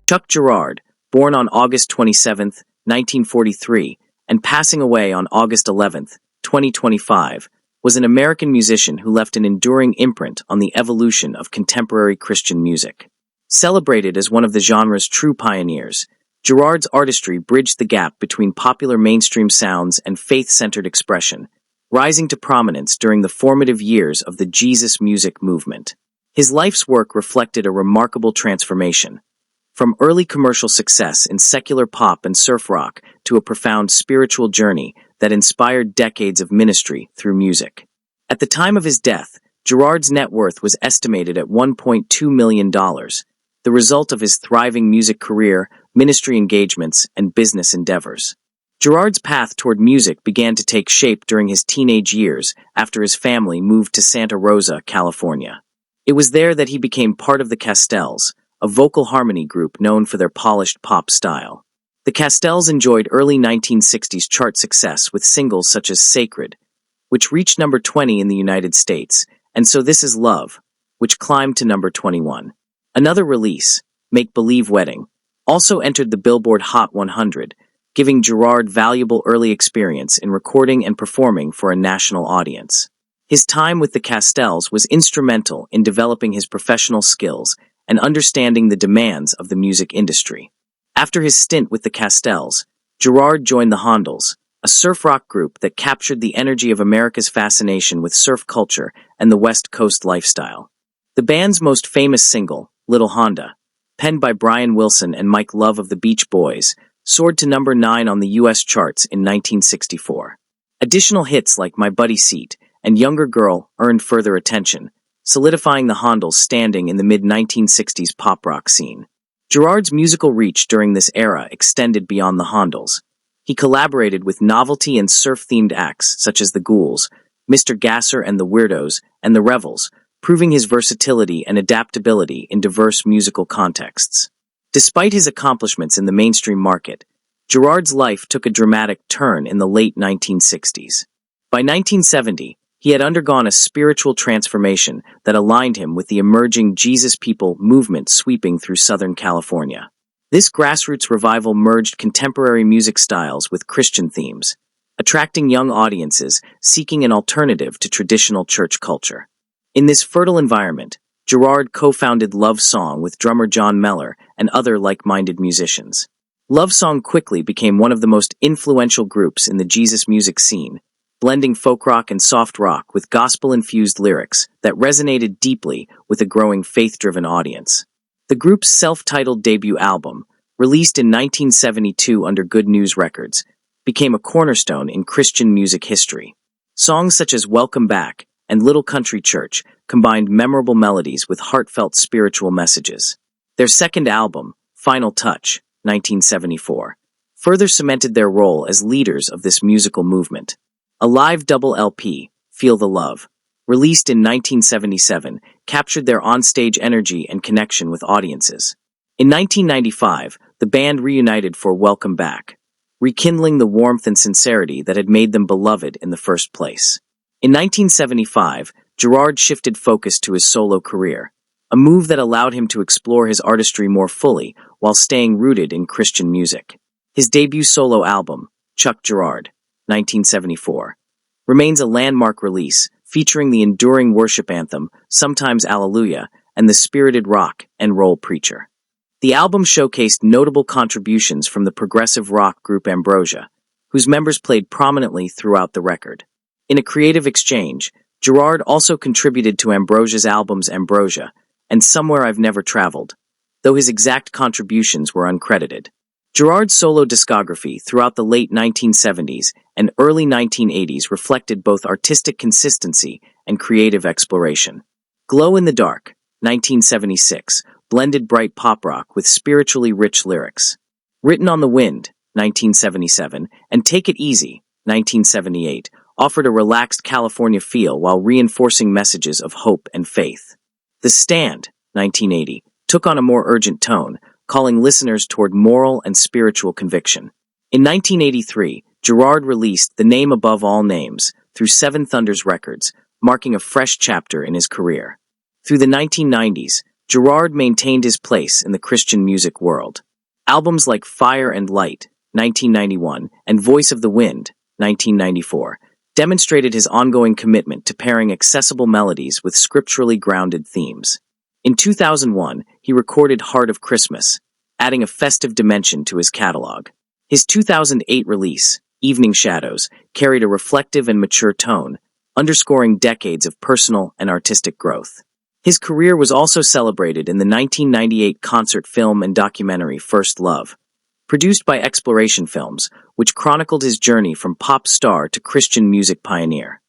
Chuck Girard, born on August 27, 1943, and passing away on August 11, 2025, was an American musician who left an enduring imprint on the evolution of contemporary Christian music. Celebrated as one of the genre's true pioneers, Girard's artistry bridged the gap between popular mainstream sounds and faith-centered expression, rising to prominence during the formative years of the Jesus music movement. His life's work reflected a remarkable transformation, from early commercial success in secular pop and surf rock to a profound spiritual journey that inspired decades of ministry through music. At the time of his death, Girard's net worth was estimated at $1.2 million, the result of his thriving music career, ministry engagements, and business endeavors. Girard's path toward music began to take shape during his teenage years after his family moved to Santa Rosa, California. It was there that he became part of the Castells, a vocal harmony group known for their polished pop style. The Castells enjoyed early 1960s chart success with singles such as Sacred, which reached number 20 in the United States, and So This Is Love, which climbed to number 21. Another release, Make Believe Wedding, also entered the Billboard Hot 100, giving Girard valuable early experience in recording and performing for a national audience. His time with the Castells was instrumental in developing his professional skills and understanding the demands of the music industry. After his stint with the Castells, Girard joined the Hondells, a surf rock group that captured the energy of America's fascination with surf culture and the West Coast lifestyle. The band's most famous single, Little Honda, penned by Brian Wilson and Mike Love of the Beach Boys, soared to number 9 on the U.S. charts in 1964. Additional hits like My Buddy Seat and Younger Girl earned further attention, solidifying the Hondells' standing in the mid-1960s pop rock scene. Girard's musical reach during this era extended beyond the Hondells. He collaborated with novelty and surf-themed acts such as the Ghouls, Mr. Gasser and the Weirdos, and the Revels, proving his versatility and adaptability in diverse musical contexts. Despite his accomplishments in the mainstream market, Girard's life took a dramatic turn in the late 1960s. By 1970, he had undergone a spiritual transformation that aligned him with the emerging Jesus People movement sweeping through Southern California. This grassroots revival merged contemporary music styles with Christian themes, attracting young audiences seeking an alternative to traditional church culture. In this fertile environment, Girard co-founded Love Song with drummer John Mellor and other like-minded musicians. Love Song quickly became one of the most influential groups in the Jesus music scene, blending folk rock and soft rock with gospel-infused lyrics that resonated deeply with a growing faith-driven audience. The group's self-titled debut album, released in 1972 under Good News Records, became a cornerstone in Christian music history. Songs such as Welcome Back and Little Country Church combined memorable melodies with heartfelt spiritual messages. Their second album, Final Touch, 1974, further cemented their role as leaders of this musical movement. A live double LP, Feel the Love, released in 1977, captured their onstage energy and connection with audiences. In 1995, the band reunited for Welcome Back, rekindling the warmth and sincerity that had made them beloved in the first place. In 1975, Girard shifted focus to his solo career, a move that allowed him to explore his artistry more fully while staying rooted in Christian music. His debut solo album, Chuck Girard, 1974, remains a landmark release featuring the enduring worship anthem, Sometimes Alleluia, and the spirited rock and roll preacher. The album showcased notable contributions from the progressive rock group Ambrosia, whose members played prominently throughout the record. In a creative exchange, Girard also contributed to Ambrosia's albums Ambrosia and Somewhere I've Never Traveled, though his exact contributions were uncredited. Girard's solo discography throughout the late 1970s and early 1980s reflected both artistic consistency and creative exploration. Glow in the Dark, 1976, blended bright pop rock with spiritually rich lyrics. Written on the Wind, 1977, and Take It Easy, 1978, offered a relaxed California feel while reinforcing messages of hope and faith. The Stand, 1980, took on a more urgent tone, calling listeners toward moral and spiritual conviction. In 1983, Girard released The Name Above All Names through Seven Thunders Records, marking a fresh chapter in his career. Through the 1990s, Girard maintained his place in the Christian music world. Albums like Fire and Light, 1991, and Voice of the Wind, 1994, demonstrated his ongoing commitment to pairing accessible melodies with scripturally grounded themes. In 2001, he recorded Heart of Christmas, adding a festive dimension to his catalog. His 2008 release, Evening Shadows, carried a reflective and mature tone, underscoring decades of personal and artistic growth. His career was also celebrated in the 1998 concert film and documentary First Love, produced by Exploration Films, which chronicled his journey from pop star to Christian music pioneer.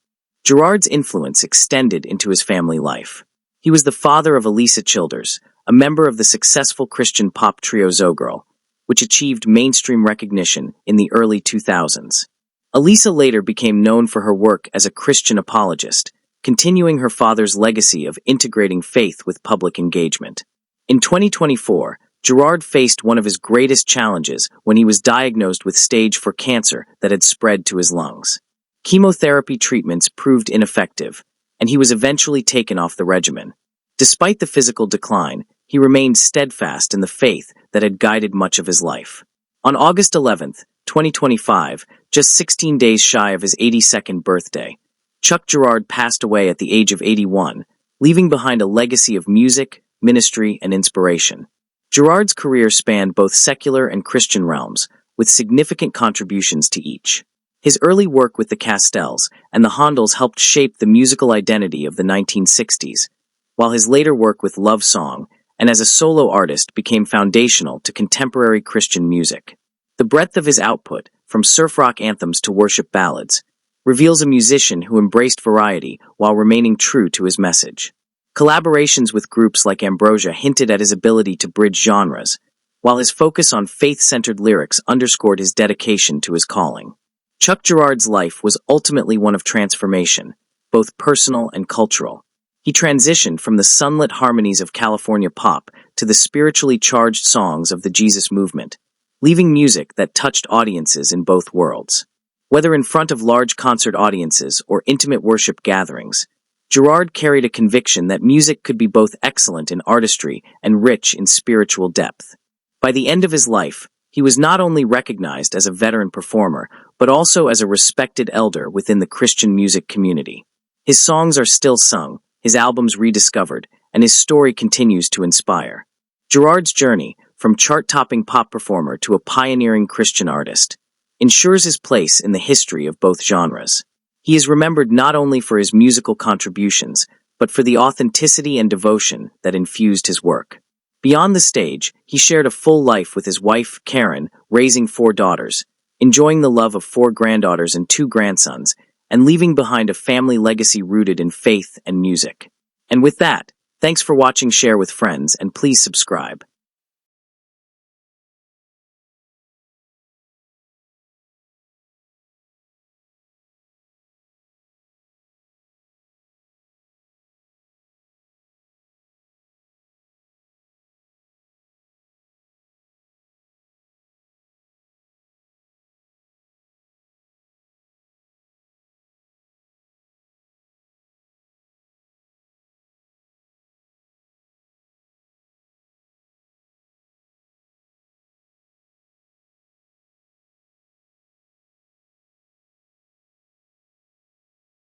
Girard's influence extended into his family life. He was the father of Elisa Childers, a member of the successful Christian pop trio Zogirl, which achieved mainstream recognition in the early 2000s. Elisa later became known for her work as a Christian apologist, continuing her father's legacy of integrating faith with public engagement. In 2024, Girard faced one of his greatest challenges when he was diagnosed with stage 4 cancer that had spread to his lungs. Chemotherapy treatments proved ineffective, and he was eventually taken off the regimen. Despite the physical decline, he remained steadfast in the faith that had guided much of his life. On August 11, 2025, just 16 days shy of his 82nd birthday, Chuck Girard passed away at the age of 81, leaving behind a legacy of music, ministry, and inspiration. Girard's career spanned both secular and Christian realms, with significant contributions to each. His early work with the Castells and the Handels helped shape the musical identity of the 1960s, while his later work with Love Song and as a solo artist became foundational to contemporary Christian music. The breadth of his output, from surf rock anthems to worship ballads, reveals a musician who embraced variety while remaining true to his message. Collaborations with groups like Ambrosia hinted at his ability to bridge genres, while his focus on faith-centered lyrics underscored his dedication to his calling. Chuck Girard's life was ultimately one of transformation, both personal and cultural. He transitioned from the sunlit harmonies of California pop to the spiritually charged songs of the Jesus movement, leaving music that touched audiences in both worlds. Whether in front of large concert audiences or intimate worship gatherings, Girard carried a conviction that music could be both excellent in artistry and rich in spiritual depth. By the end of his life, he was not only recognized as a veteran performer, but also as a respected elder within the Christian music community. His songs are still sung, his albums rediscovered, and his story continues to inspire. Girard's journey, from chart-topping pop performer to a pioneering Christian artist, ensures his place in the history of both genres. He is remembered not only for his musical contributions, but for the authenticity and devotion that infused his work. Beyond the stage, he shared a full life with his wife, Karen, raising 4 daughters, enjoying the love of 4 granddaughters and 2 grandsons, and leaving behind a family legacy rooted in faith and music. And with that, thanks for watching, share with friends, and please subscribe.